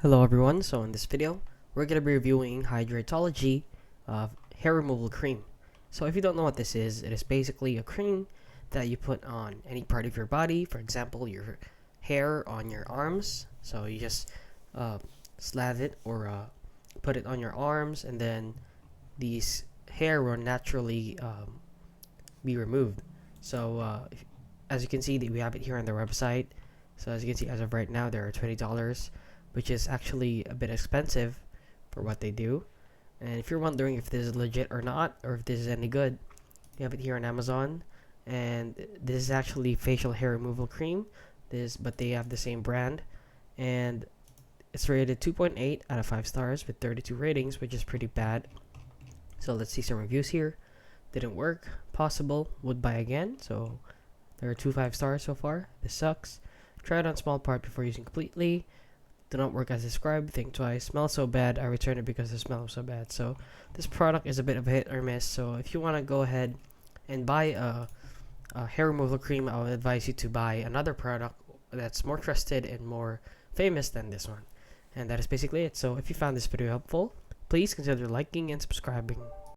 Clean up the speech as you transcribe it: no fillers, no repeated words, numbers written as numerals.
Hello everyone, so in this video, we're going to be reviewing Hydrateology Hair Removal Cream. So if you don't know what this is, it is basically a cream that you put on any part of your body, for example, your hair on your arms. So you just slather it or put it on your arms, and then these hair will naturally be removed. So as you can see, we have it here on their website. So as you can see, as of right now, there are $20, which is actually a bit expensive for what they do. And if you're wondering if this is legit or not, or if this is any good, you have it here on Amazon. And this is actually facial hair removal cream. But they have the same brand, and it's rated 2.8 out of 5 stars with 32 ratings, which is pretty bad. So let's see some reviews here. Didn't work. Possible. Would buy again. So there are 2 5 stars so far. This sucks. Try it on small part before using completely. Do not work as described. Think twice. Smells so bad. I returned it because the smell was so bad. So this product is a bit of a hit or miss. So if you want to go ahead and buy a hair removal cream, I would advise you to buy another product that's more trusted and more famous than this one. And that is basically it. So if you found this video helpful, please consider liking and subscribing.